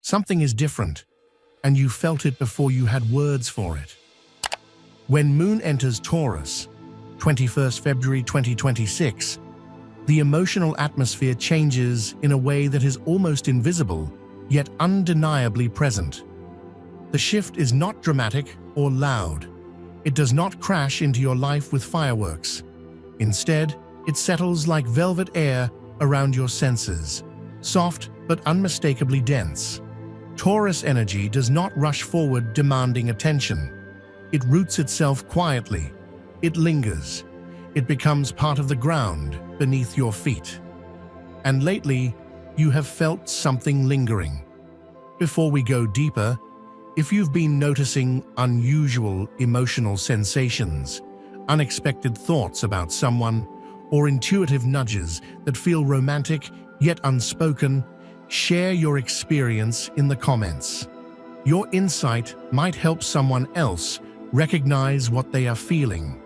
Something is different, and you felt it before you had words for it. When Moon enters Taurus, 21st February 2026, the emotional atmosphere changes in a way that is almost invisible, yet undeniably present. The shift is not dramatic or loud. It does not crash into your life with fireworks. Instead, it settles like velvet air around your senses, soft but unmistakably dense. Taurus energy does not rush forward demanding attention. It roots itself quietly. It lingers. It becomes part of the ground beneath your feet. And lately, you have felt something lingering. Before we go deeper, if you've been noticing unusual emotional sensations, unexpected thoughts about someone, or intuitive nudges that feel romantic yet unspoken, share your experience in the comments. Your insight might help someone else recognize what they are feeling.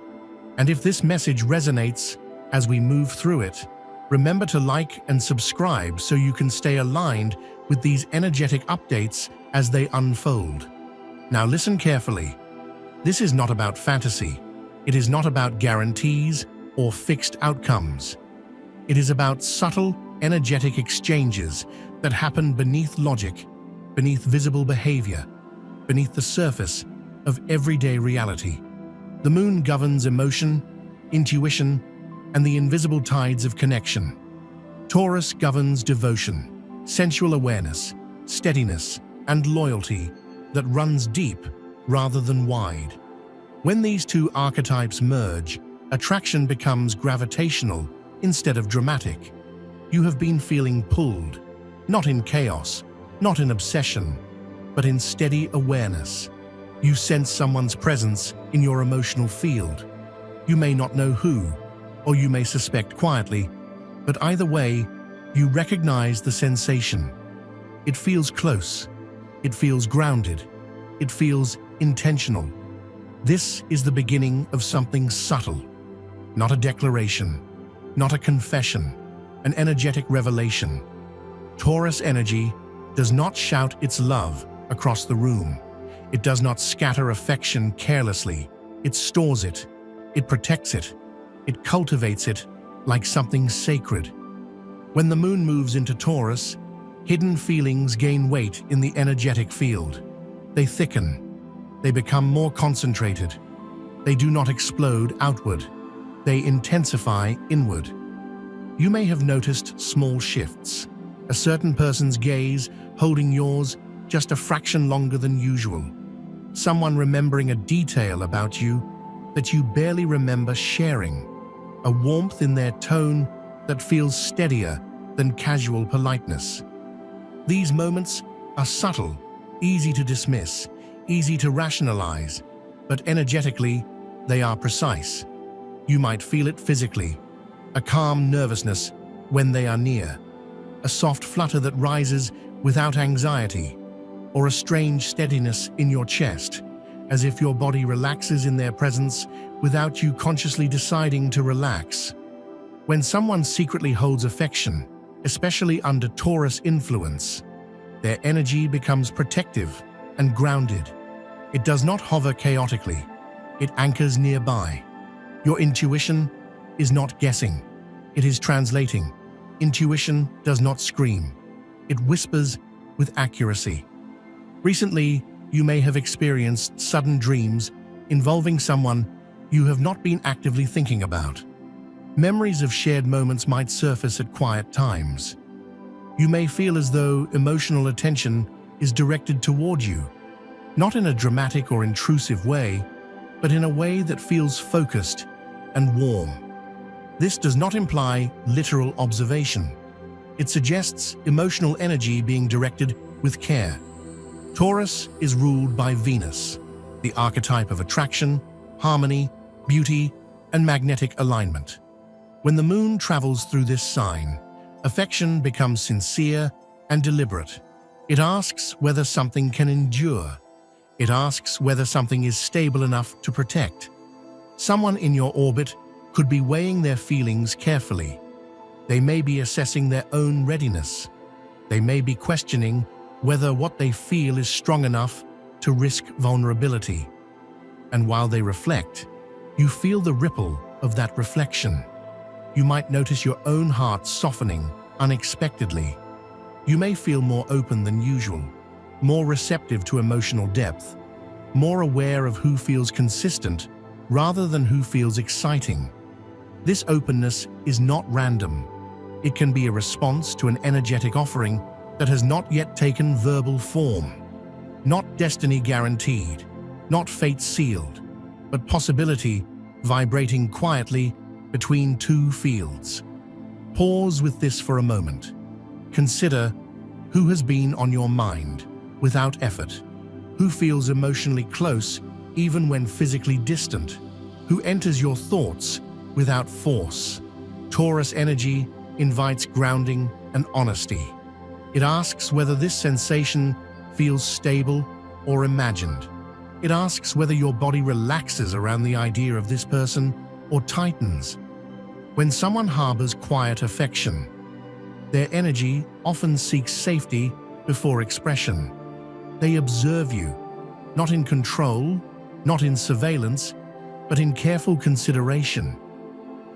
And if this message resonates as we move through it, remember to like and subscribe so you can stay aligned with these energetic updates as they unfold. Now listen carefully. This is not about fantasy. It is not about guarantees or fixed outcomes. It is about subtle, energetic exchanges that happen beneath logic, beneath visible behavior, beneath the surface of everyday reality. The moon governs emotion, intuition, and the invisible tides of connection. Taurus governs devotion, sensual awareness, steadiness, and loyalty that runs deep rather than wide. When these two archetypes merge, attraction becomes gravitational instead of dramatic. You have been feeling pulled, not in chaos, not in obsession, but in steady awareness. You sense someone's presence in your emotional field. You may not know who, or you may suspect quietly, but either way, you recognize the sensation. It feels close. It feels grounded. It feels intentional. This is the beginning of something subtle. Not a declaration, not a confession, an energetic revelation. Taurus energy does not shout its love across the room. It does not scatter affection carelessly. It stores it. It protects it. It cultivates it like something sacred. When the moon moves into Taurus, hidden feelings gain weight in the energetic field. They thicken. They become more concentrated. They do not explode outward. They intensify inward. You may have noticed small shifts. A certain person's gaze holding yours just a fraction longer than usual. Someone remembering a detail about you that you barely remember sharing. A warmth in their tone that feels steadier than casual politeness. These moments are subtle, easy to dismiss, easy to rationalize, but energetically, they are precise. You might feel it physically, a calm nervousness when they are near, a soft flutter that rises without anxiety, or a strange steadiness in your chest, as if your body relaxes in their presence without you consciously deciding to relax. When someone secretly holds affection, especially under Taurus influence, their energy becomes protective and grounded. It does not hover chaotically. It anchors nearby. Your intuition is not guessing. It is translating. Intuition does not scream. It whispers with accuracy. Recently, you may have experienced sudden dreams involving someone you have not been actively thinking about. Memories of shared moments might surface at quiet times. You may feel as though emotional attention is directed toward you, not in a dramatic or intrusive way, but in a way that feels focused and warm. This does not imply literal observation. It suggests emotional energy being directed with care. Taurus is ruled by Venus, the archetype of attraction, harmony, beauty, and magnetic alignment. When the moon travels through this sign, affection becomes sincere and deliberate. It asks whether something can endure. It asks whether something is stable enough to protect. Someone in your orbit could be weighing their feelings carefully. They may be assessing their own readiness. They may be questioning whether what they feel is strong enough to risk vulnerability. And while they reflect, you feel the ripple of that reflection. You might notice your own heart softening unexpectedly. You may feel more open than usual, more receptive to emotional depth, more aware of who feels consistent rather than who feels exciting. This openness is not random. It can be a response to an energetic offering that has not yet taken verbal form. Not destiny guaranteed, not fate sealed, but possibility vibrating quietly between two fields. Pause with this for a moment. Consider who has been on your mind without effort, who feels emotionally close even when physically distant, who enters your thoughts without force. Taurus energy invites grounding and honesty. It asks whether this sensation feels stable or imagined. It asks whether your body relaxes around the idea of this person or tightens. When someone harbors quiet affection, their energy often seeks safety before expression. They observe you, not in control, not in surveillance, but in careful consideration.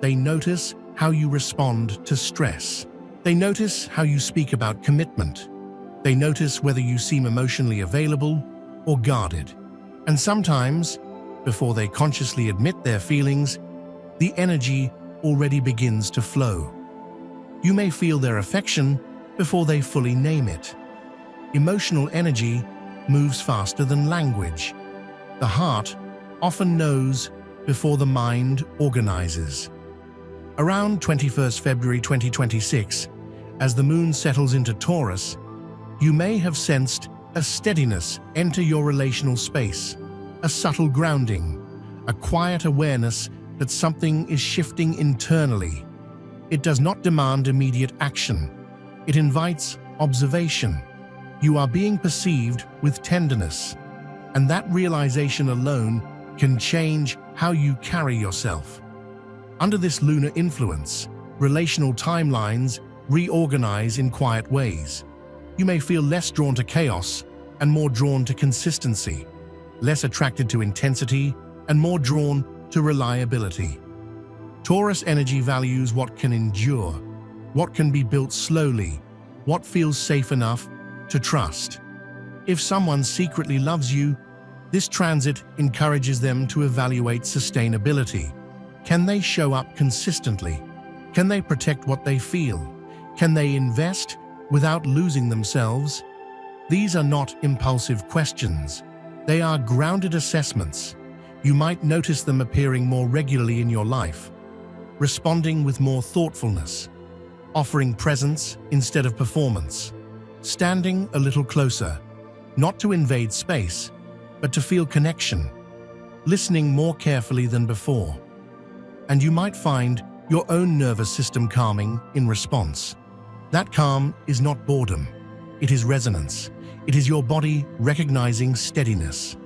They notice how you respond to stress. They notice how you speak about commitment. They notice whether you seem emotionally available or guarded. And sometimes, before they consciously admit their feelings, the energy already begins to flow. You may feel their affection before they fully name it. Emotional energy moves faster than language. The heart often knows before the mind organizes. Around 21st February 2026, as the moon settles into Taurus, you may have sensed a steadiness enter your relational space, a subtle grounding, a quiet awareness that something is shifting internally. It does not demand immediate action. It invites observation. You are being perceived with tenderness, and that realization alone can change how you carry yourself. Under this lunar influence, relational timelines reorganize in quiet ways. You may feel less drawn to chaos and more drawn to consistency, less attracted to intensity and more drawn to reliability. Taurus energy values what can endure, what can be built slowly, what feels safe enough to trust. If someone secretly loves you, this transit encourages them to evaluate sustainability. Can they show up consistently? Can they protect what they feel? Can they invest without losing themselves? These are not impulsive questions. They are grounded assessments. You might notice them appearing more regularly in your life, responding with more thoughtfulness, offering presence instead of performance, standing a little closer, not to invade space, but to feel connection, listening more carefully than before. And you might find your own nervous system calming in response. That calm is not boredom, it is resonance. It is your body recognizing steadiness.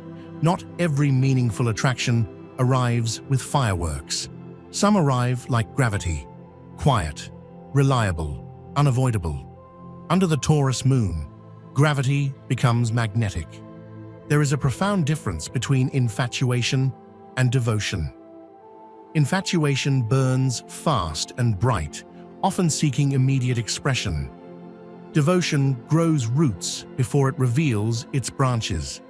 Not every meaningful attraction arrives with fireworks. Some arrive like gravity, quiet, reliable, unavoidable. Under the Taurus moon, gravity becomes magnetic. There is a profound difference between infatuation and devotion. Infatuation burns fast and bright, often seeking immediate expression. Devotion grows roots before it reveals its branches.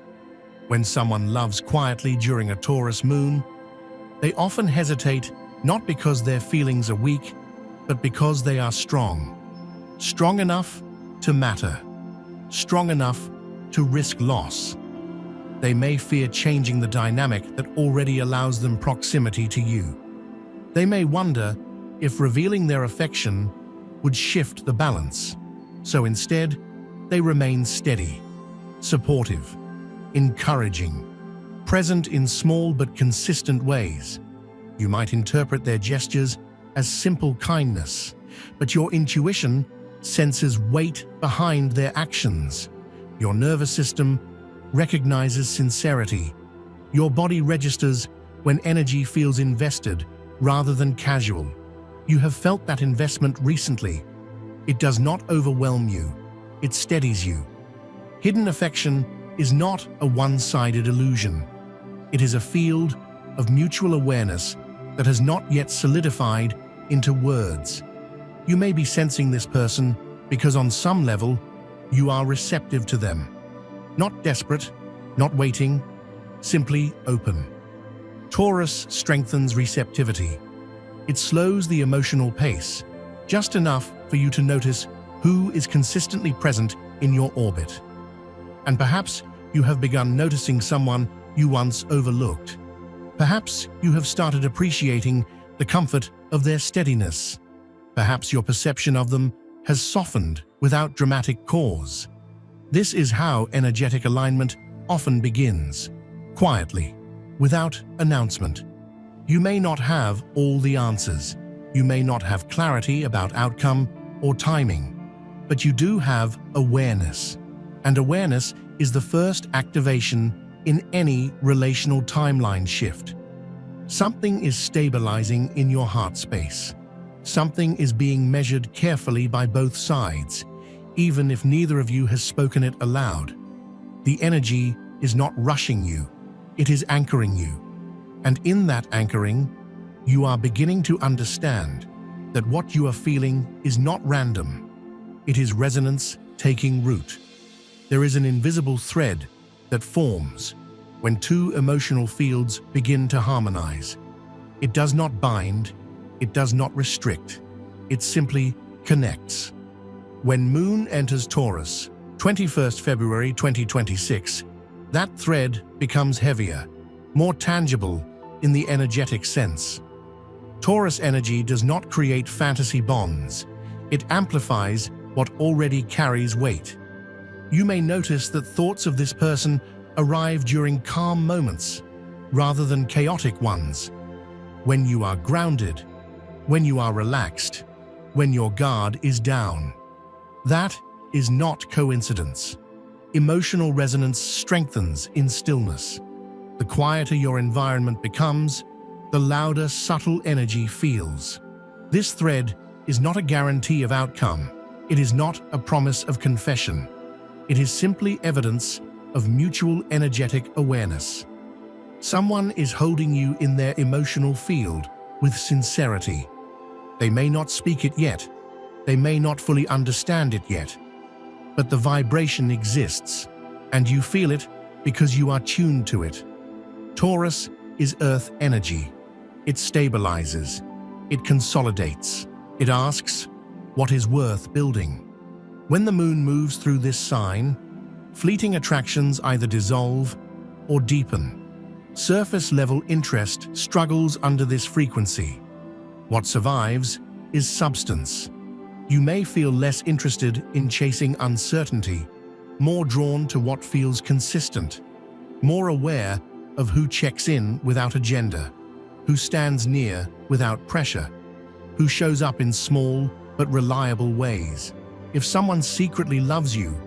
When someone loves quietly during a Taurus moon, they often hesitate not because their feelings are weak, but because they are strong. Strong enough to matter. Strong enough to risk loss. They may fear changing the dynamic that already allows them proximity to you. They may wonder if revealing their affection would shift the balance. So instead, they remain steady, supportive, encouraging, present in small but consistent ways. You might interpret their gestures as simple kindness, but your intuition senses weight behind their actions. Your nervous system recognizes sincerity. Your body registers when energy feels invested rather than casual. You have felt that investment recently. It does not overwhelm you. It steadies you. Hidden affection is not a one-sided illusion. It is a field of mutual awareness that has not yet solidified into words. You may be sensing this person because on some level, you are receptive to them. Not desperate, not waiting, simply open. Taurus strengthens receptivity. It slows the emotional pace, just enough for you to notice who is consistently present in your orbit. And perhaps you have begun noticing someone you once overlooked. Perhaps you have started appreciating the comfort of their steadiness. Perhaps your perception of them has softened without dramatic cause. This is how energetic alignment often begins, quietly, without announcement. You may not have all the answers. You may not have clarity about outcome or timing, but you do have awareness. And awareness is the first activation in any relational timeline shift. Something is stabilizing in your heart space. Something is being measured carefully by both sides, even if neither of you has spoken it aloud. The energy is not rushing you, it is anchoring you. And in that anchoring, you are beginning to understand that what you are feeling is not random. It is resonance taking root. There is an invisible thread that forms when two emotional fields begin to harmonize. It does not bind, it does not restrict, it simply connects. When Moon enters Taurus, 21st February 2026, that thread becomes heavier, more tangible in the energetic sense. Taurus energy does not create fantasy bonds, it amplifies what already carries weight. You may notice that thoughts of this person arrive during calm moments rather than chaotic ones. When you are grounded, when you are relaxed, when your guard is down. That is not coincidence. Emotional resonance strengthens in stillness. The quieter your environment becomes, the louder subtle energy feels. This thread is not a guarantee of outcome. It is not a promise of confession. It is simply evidence of mutual energetic awareness. Someone is holding you in their emotional field with sincerity. They may not speak it yet. They may not fully understand it yet. But the vibration exists, and you feel it because you are tuned to it. Taurus is earth energy. It stabilizes. It consolidates. It asks, what is worth building? When the moon moves through this sign, fleeting attractions either dissolve or deepen. Surface-level interest struggles under this frequency. What survives is substance. You may feel less interested in chasing uncertainty, more drawn to what feels consistent, more aware of who checks in without agenda, who stands near without pressure, who shows up in small but reliable ways. If someone secretly loves you,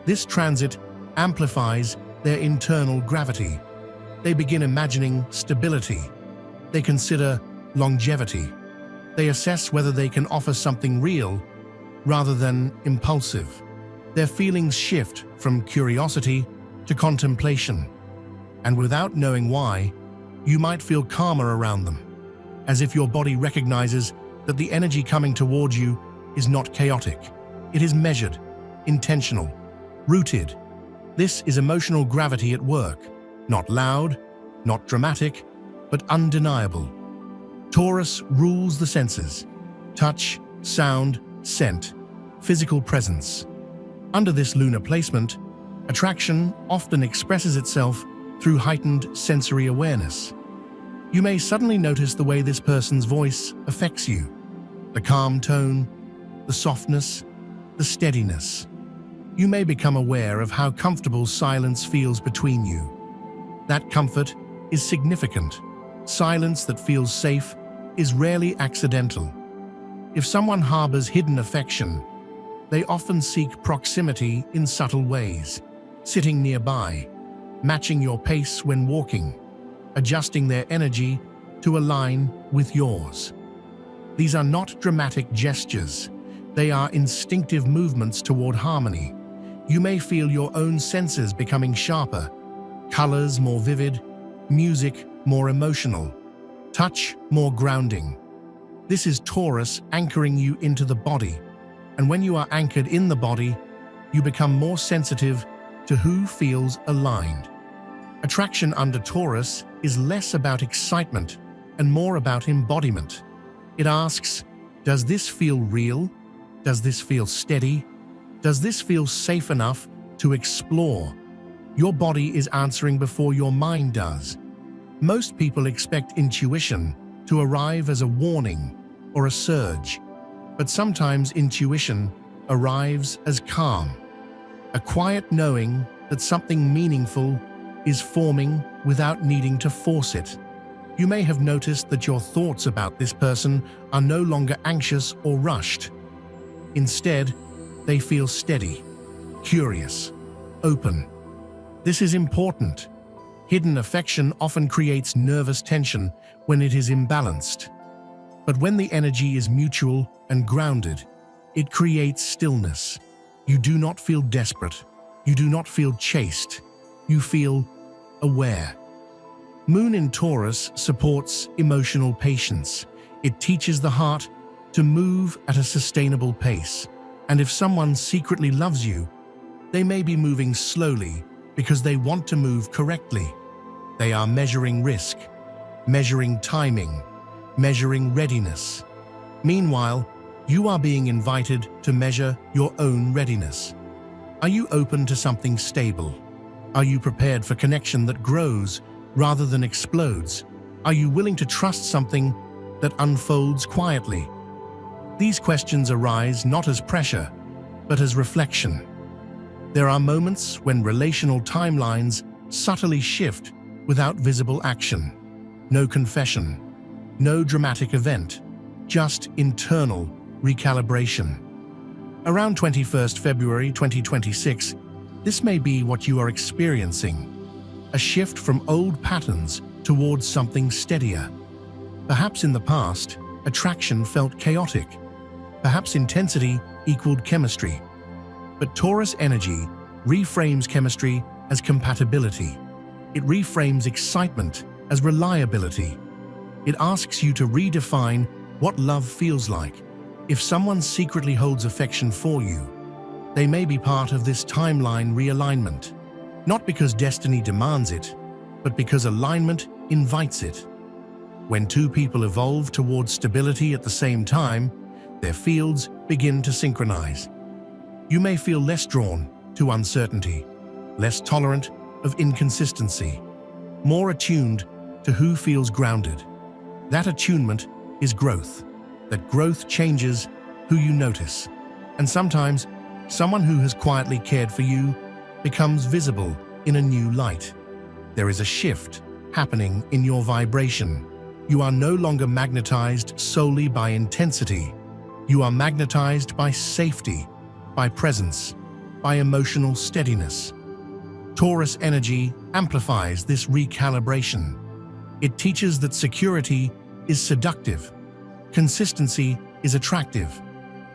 this transit amplifies their internal gravity. They begin imagining stability. They consider longevity. They assess whether they can offer something real rather than impulsive. Their feelings shift from curiosity to contemplation. And without knowing why, you might feel calmer around them, as if your body recognizes that the energy coming towards you is not chaotic. It is measured, intentional, rooted. This is emotional gravity at work, not loud, not dramatic, but undeniable. Taurus rules the senses: touch, sound, scent, physical presence. Under this lunar placement, attraction often expresses itself through heightened sensory awareness. You may suddenly notice the way this person's voice affects you, the calm tone, the softness, the steadiness. You may become aware of how comfortable silence feels between you. That comfort is significant. Silence that feels safe is rarely accidental. If someone harbors hidden affection, they often seek proximity in subtle ways, sitting nearby, matching your pace when walking, adjusting their energy to align with yours. These are not dramatic gestures. They are instinctive movements toward harmony, You may feel your own senses becoming sharper, colors more vivid, music more emotional, touch more grounding. This is Taurus anchoring you into the body, and when you are anchored in the body, you become more sensitive to who feels aligned. Attraction under Taurus is less about excitement and more about embodiment. It asks, does this feel real? Does this feel steady? Does this feel safe enough to explore? Your body is answering before your mind does. Most people expect intuition to arrive as a warning or a surge, but sometimes intuition arrives as calm, a quiet knowing that something meaningful is forming without needing to force it. You may have noticed that your thoughts about this person are no longer anxious or rushed. Instead, they feel steady, curious, open. This is important. Hidden affection often creates nervous tension when it is imbalanced. But when the energy is mutual and grounded, it creates stillness. You do not feel desperate. You do not feel chased. You feel aware. Moon in Taurus supports emotional patience. It teaches the heart to move at a sustainable pace. And if someone secretly loves you, they may be moving slowly because they want to move correctly. They are measuring risk, measuring timing, measuring readiness. Meanwhile, you are being invited to measure your own readiness. Are you open to something stable? Are you prepared for connection that grows rather than explodes? Are you willing to trust something that unfolds quietly? These questions arise not as pressure, but as reflection. There are moments when relational timelines subtly shift without visible action. No confession, no dramatic event, just internal recalibration. Around 21st February 2026, this may be what you are experiencing. A shift from old patterns towards something steadier. Perhaps in the past, attraction felt chaotic. Perhaps intensity equaled chemistry. But Taurus energy reframes chemistry as compatibility. It reframes excitement as reliability. It asks you to redefine what love feels like. If someone secretly holds affection for you, they may be part of this timeline realignment. Not because destiny demands it, but because alignment invites it. When two people evolve towards stability at the same time, their fields begin to synchronize. You may feel less drawn to uncertainty, less tolerant of inconsistency, more attuned to who feels grounded. That attunement is growth. That growth changes who you notice. And sometimes, someone who has quietly cared for you becomes visible in a new light. There is a shift happening in your vibration. You are no longer magnetized solely by intensity. You are magnetized by safety, by presence, by emotional steadiness. Taurus energy amplifies this recalibration. It teaches that security is seductive, consistency is attractive,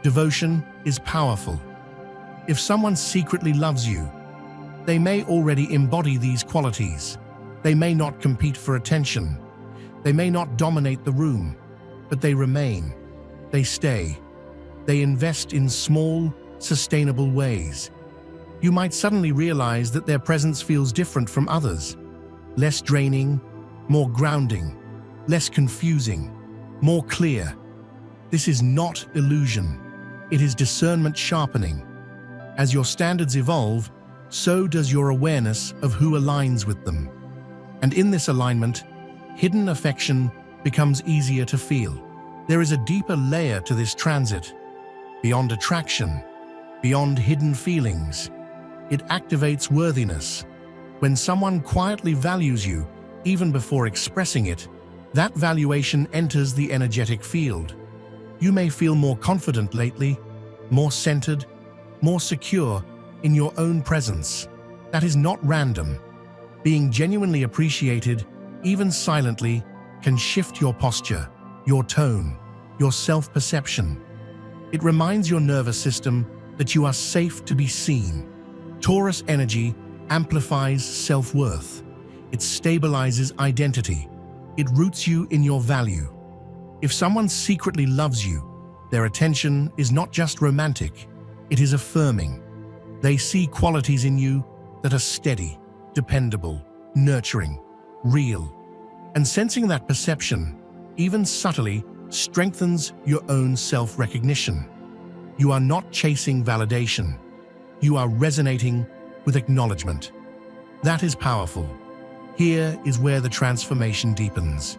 devotion is powerful. If someone secretly loves you, they may already embody these qualities. They may not compete for attention. They may not dominate the room, but they remain. They stay. They invest in small, sustainable ways. You might suddenly realize that their presence feels different from others. Less draining, more grounding, less confusing, more clear. This is not illusion. It is discernment sharpening. As your standards evolve, so does your awareness of who aligns with them. And in this alignment, hidden affection becomes easier to feel. There is a deeper layer to this transit. Beyond attraction, beyond hidden feelings, it activates worthiness. When someone quietly values you, even before expressing it, that valuation enters the energetic field. You may feel more confident lately, more centered, more secure in your own presence. That is not random. Being genuinely appreciated, even silently, can shift your posture, your tone, your self-perception. It reminds your nervous system that you are safe to be seen. Taurus energy amplifies self-worth. It stabilizes identity. It roots you in your value. If someone secretly loves you, their attention is not just romantic, it is affirming. They see qualities in you that are steady, dependable, nurturing, real. And sensing that perception, even subtly, strengthens your own self-recognition. You are not chasing validation. You are resonating with acknowledgement. That is powerful. Here is where the transformation deepens.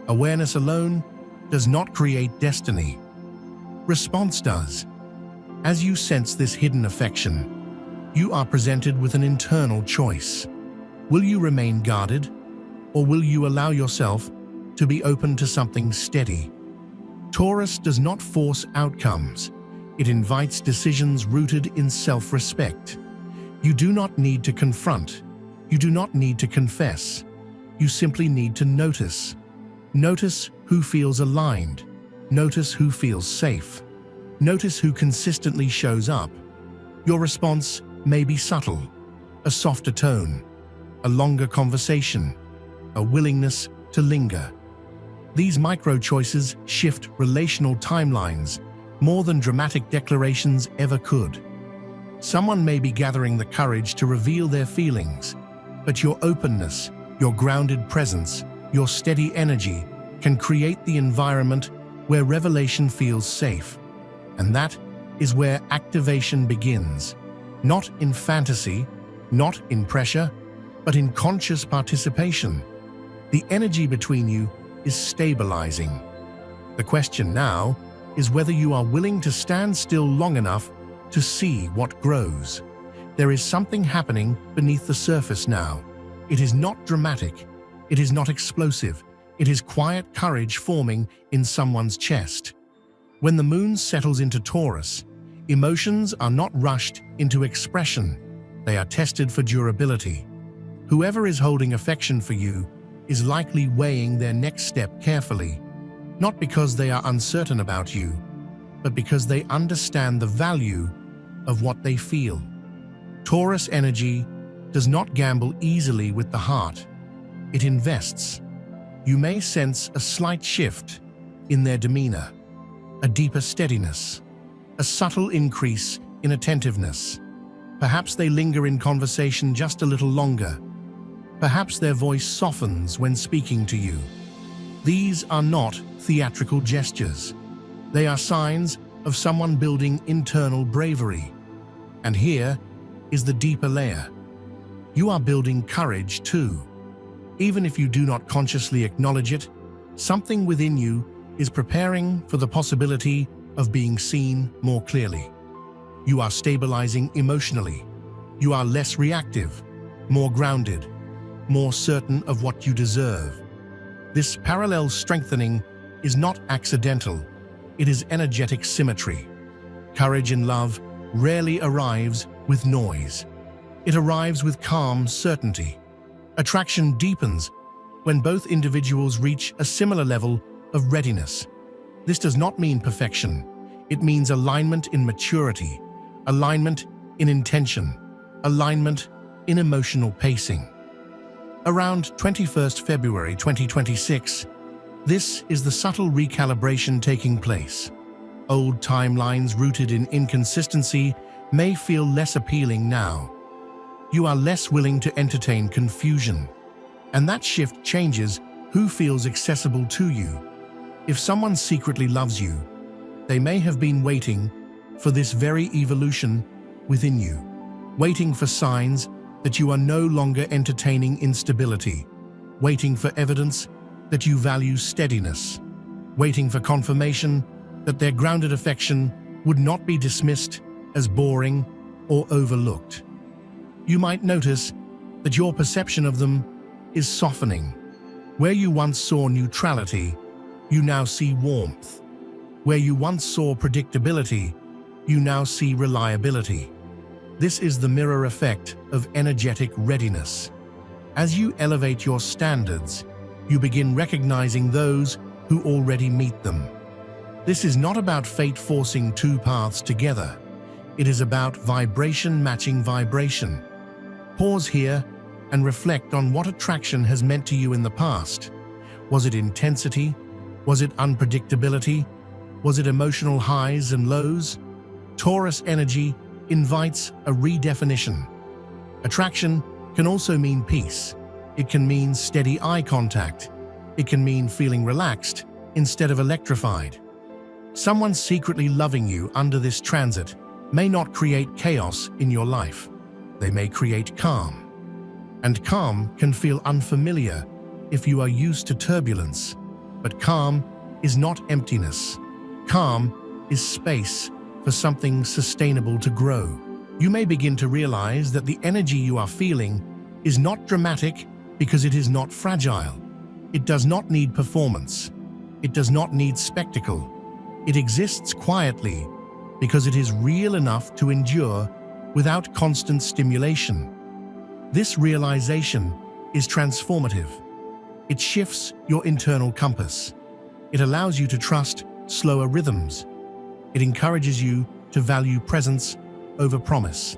Awareness alone does not create destiny. Response does. As you sense this hidden affection, you are presented with an internal choice. Will you remain guarded, or will you allow yourself to be open to something steady? Taurus does not force outcomes. It invites decisions rooted in self-respect. You do not need to confront. You do not need to confess. You simply need to notice. Notice who feels aligned. Notice who feels safe. Notice who consistently shows up. Your response may be subtle, a softer tone, a longer conversation, a willingness to linger. These micro-choices shift relational timelines more than dramatic declarations ever could. Someone may be gathering the courage to reveal their feelings, but your openness, your grounded presence, your steady energy can create the environment where revelation feels safe. And that is where activation begins. Not in fantasy, not in pressure, but in conscious participation. The energy between you is stabilizing. The question now is whether you are willing to stand still long enough to see what grows. There is something happening beneath the surface now. It is not dramatic. It is not explosive. It is quiet courage forming in someone's chest. When the moon settles into Taurus, emotions are not rushed into expression. They are tested for durability. Whoever is holding affection for you is likely weighing their next step carefully, not because they are uncertain about you, but because they understand the value of what they feel. Taurus energy does not gamble easily with the heart. It invests. You may sense a slight shift in their demeanor, a deeper steadiness, a subtle increase in attentiveness. Perhaps they linger in conversation just a little longer. Perhaps their voice softens when speaking to you. These are not theatrical gestures. They are signs of someone building internal bravery. And here is the deeper layer. You are building courage too. Even if you do not consciously acknowledge it, something within you is preparing for the possibility of being seen more clearly. You are stabilizing emotionally. You are less reactive, more grounded, more certain of what you deserve. This parallel strengthening is not accidental. It is energetic symmetry. Courage in love rarely arrives with noise. It arrives with calm certainty. Attraction deepens when both individuals reach a similar level of readiness. This does not mean perfection. It means alignment in maturity, alignment in intention, alignment in emotional pacing. Around 21st February 2026, this is the subtle recalibration taking place. Old timelines rooted in inconsistency may feel less appealing now. You are less willing to entertain confusion, and that shift changes who feels accessible to you. If someone secretly loves you, they may have been waiting for this very evolution within you, waiting for signs that you are no longer entertaining instability, waiting for evidence that you value steadiness, waiting for confirmation that their grounded affection would not be dismissed as boring or overlooked. You might notice that your perception of them is softening. Where you once saw neutrality, you now see warmth. Where you once saw predictability, you now see reliability. This is the mirror effect of energetic readiness. As you elevate your standards, you begin recognizing those who already meet them. This is not about fate forcing two paths together. It is about vibration matching vibration. Pause here and reflect on what attraction has meant to you in the past. Was it intensity? Was it unpredictability? Was it emotional highs and lows? Taurus energy invites a redefinition. Attraction can also mean peace. It can mean steady eye contact. It can mean feeling relaxed instead of electrified. Someone secretly loving you under this transit may not create chaos in your life. They may create calm. And calm can feel unfamiliar if you are used to turbulence. But calm is not emptiness. Calm is space for something sustainable to grow. You may begin to realize that the energy you are feeling is not dramatic because it is not fragile. It does not need performance. It does not need spectacle. It exists quietly because it is real enough to endure without constant stimulation. This realization is transformative. It shifts your internal compass. It allows you to trust slower rhythms. It encourages you to value presence over promise.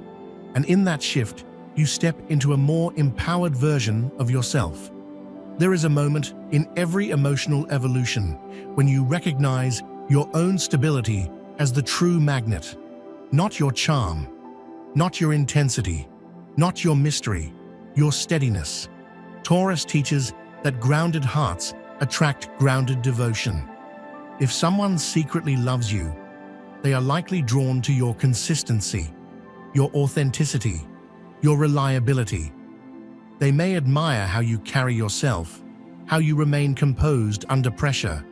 And in that shift, you step into a more empowered version of yourself. There is a moment in every emotional evolution when you recognize your own stability as the true magnet, not your charm, not your intensity, not your mystery, your steadiness. Taurus teaches that grounded hearts attract grounded devotion. If someone secretly loves you, they are likely drawn to your consistency, your authenticity, your reliability. They may admire how you carry yourself, how you remain composed under pressure,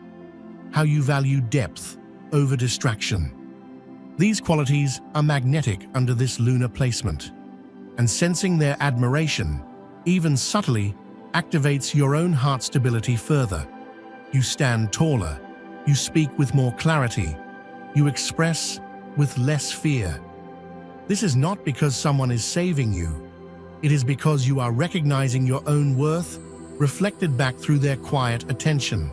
how you value depth over distraction. These qualities are magnetic under this lunar placement, and sensing their admiration, even subtly, activates your own heart stability further. You stand taller, you speak with more clarity, you express with less fear. This is not because someone is saving you. It is because you are recognizing your own worth, reflected back through their quiet attention.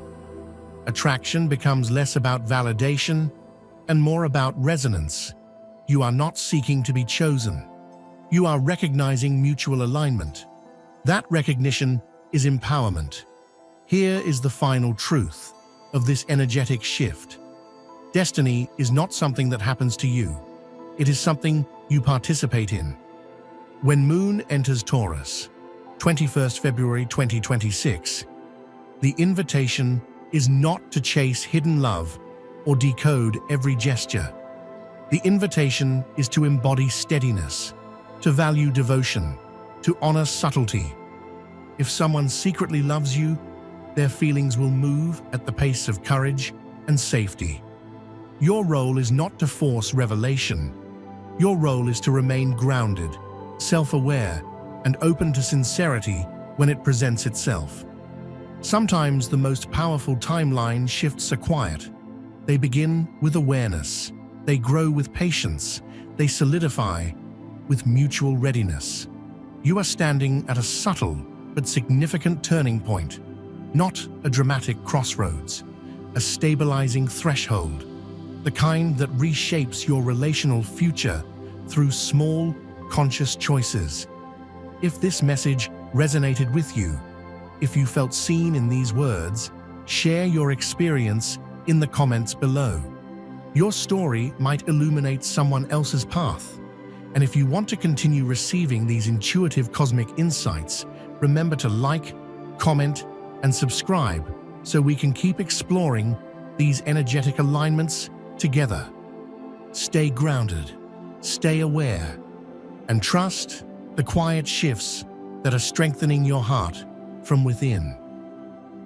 Attraction becomes less about validation and more about resonance. You are not seeking to be chosen. You are recognizing mutual alignment. That recognition is empowerment. Here is the final truth of this energetic shift. Destiny is not something that happens to you. It is something you participate in. When Moon enters Taurus, 21st February 2026, the invitation is not to chase hidden love or decode every gesture. The invitation is to embody steadiness, to value devotion, to honor subtlety. If someone secretly loves you, their feelings will move at the pace of courage and safety. Your role is not to force revelation. Your role is to remain grounded, self-aware, and open to sincerity when it presents itself. Sometimes the most powerful timeline shifts are quiet. They begin with awareness. They grow with patience. They solidify with mutual readiness. You are standing at a subtle but significant turning point, not a dramatic crossroads, a stabilizing threshold, the kind that reshapes your relational future through small, conscious choices. If this message resonated with you, if you felt seen in these words, share your experience in the comments below. Your story might illuminate someone else's path. And if you want to continue receiving these intuitive cosmic insights, remember to like, comment, and subscribe so we can keep exploring these energetic alignments together. Stay grounded, stay aware, and trust the quiet shifts that are strengthening your heart from within.